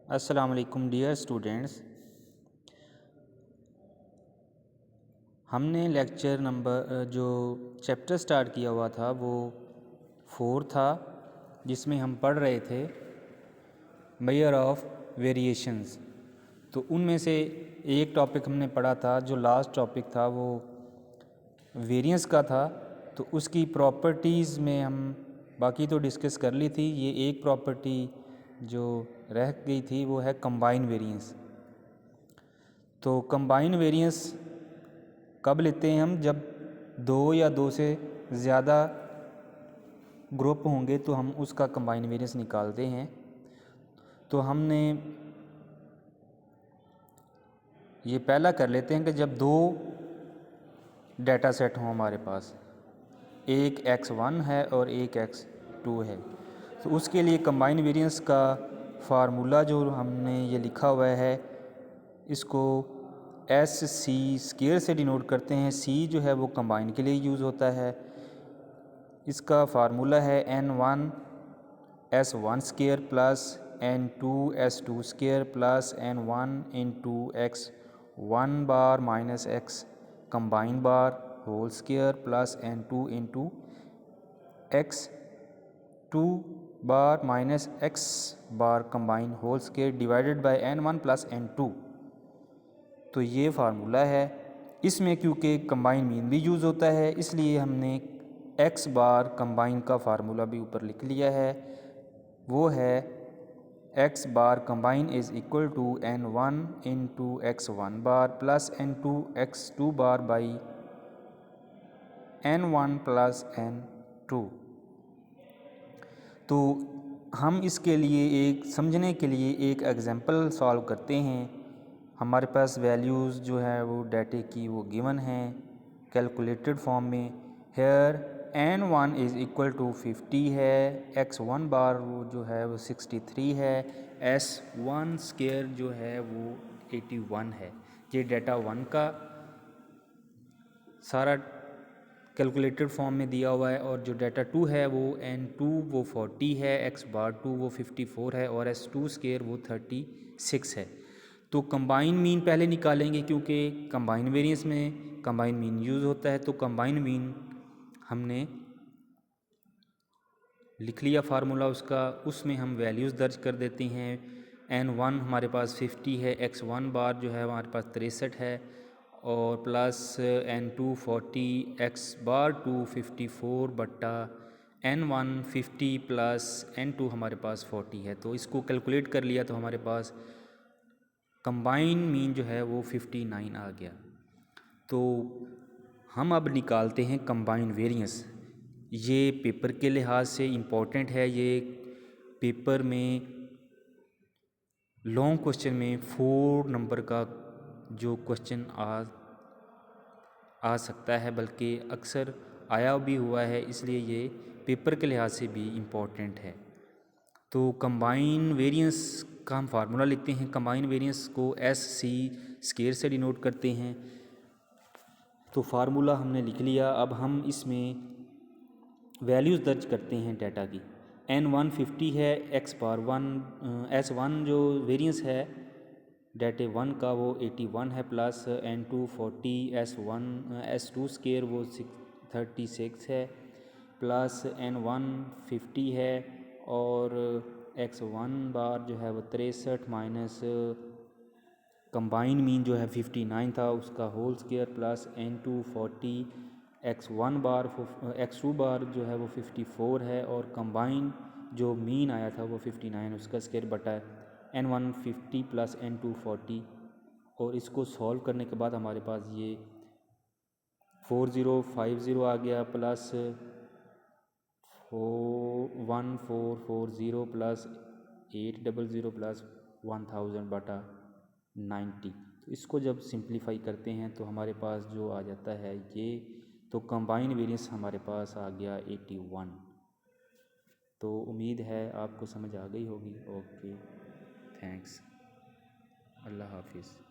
अस्सलाम वालेकुम dear students. हमने लेक्चर नंबर जो चैप्टर स्टार्ट किया हुआ था वो 4 था, जिसमें हम पढ़ रहे थे मेजर ऑफ वेरिएशंस। तो उनमें से एक टॉपिक हमने पढ़ा था, जो लास्ट टॉपिक था वो वेरिएंस का था। तो उसकी प्रॉपर्टीज़ में हम बाकी तो डिस्कस कर ली थी, ये एक प्रॉपर्टी जो रह गई थी वो है कंबाइन वेरिएंस। तो कंबाइन वेरिएंस कब लेते हैं हम? जब दो या दो से ज़्यादा ग्रुप होंगे तो हम उसका कंबाइन वेरिएंस निकालते हैं। तो हमने ये पहला कर लेते हैं कि जब दो डाटा सेट हों हमारे पास, एक x1 है और एक x2 है, तो उसके लिए कंबाइन वेरिएंस का फार्मूला जो हमने ये लिखा हुआ है, इसको एस सी स्केयर से डिनोट करते हैं। सी जो है वो कंबाइन के लिए यूज़ होता है। इसका फार्मूला है n1 s1 square plus n2 s2 square plus n1 into x1 bar minus x combine bar whole square plus n2 into x2 bar minus x bar combine whole square divided by n1 plus n2। तो ये formula है। इसमें क्योंकि combine mean भी use होता है, इसलिए हमने x बार कंबाइन का फार्मूला भी ऊपर लिख लिया है। वो है x bar combine is equal to n1 into x1 bar plus n2 x2 bar by n1 plus n2। तो हम इसके लिए एक समझने के लिए एक एग्जांपल सॉल्व करते हैं। हमारे पास वैल्यूज़ जो है वो डाटे की वो गिवन है कैलकुलेटेड फॉर्म में। Here n1 is equal to 50 है, x1 बार वो जो है वो 63 है, s1 स्केयर जो है वो 81 है। ये डाटा 1 का सारा कैलकुलेटेड फॉर्म में दिया हुआ है, और जो डाटा 2 है वो n2 वो 40 है, x बार 2 वो 54 है और s2 स्केयर वो 36 है। तो कंबाइन मीन पहले निकालेंगे, क्योंकि कंबाइन वेरिएंस में कंबाइन मीन यूज़ होता है। तो कंबाइन मीन हमने लिख लिया फार्मूला उसका, उसमें हम वैल्यूज़ दर्ज कर देते हैं। n1 हमारे पास 50 है, x1 बार जो है हमारे पास 63 है, और प्लस n2 40, x बार 2 54 बट्टा n1 50 प्लस n2 हमारे पास 40 है। तो इसको कैलकुलेट कर लिया तो हमारे पास कंबाइन मीन जो है वो 59 आ गया। तो हम अब निकालते हैं कंबाइन वेरिएंस। ये पेपर के लिहाज से इम्पोर्टेंट है। ये पेपर में लॉन्ग क्वेश्चन में 4 नंबर का जो क्वेश्चन आ सकता है, बल्कि अक्सर आया भी हुआ है, इसलिए ये पेपर के लिहाज से भी इम्पोर्टेंट है। तो कंबाइन वेरिएंस का हम फार्मूला लिखते हैं। कंबाइन वेरिएंस को एस सी स्केयर से डिनोट करते हैं। तो फार्मूला हमने लिख लिया। अब हम इसमें वैल्यूज़ दर्ज करते हैं डाटा की। n1 50 है, x बार 1 s1 जो वेरिएंस है डाटे 1 का वो 81 है, plus n2 40, s1 s2 square वो 36 है, प्लस n1 50 है और x1 बार जो है वो 63 माइनस कंबाइन मीन जो है 59 था उसका whole square plus n2 40, x1 bar x2 bar जो है वो 54 है, और कंबाइन जो मीन आया था वो 59 उसका स्केयर बटा n1 50 प्लस n2 40। और इसको सॉल्व करने के बाद हमारे पास ये 4050 आ गया, प्लस 1440 प्लस 800 प्लस 1000 बटा 90। तो इसको जब सिंप्लीफाई करते हैं तो हमारे पास जो आ जाता है ये, तो कंबाइन वेरिएंस हमारे पास आ गया 81। तो उम्मीद है आपको समझ आ गई होगी। ओके, थैंक्स, अल्लाह हाफिज़।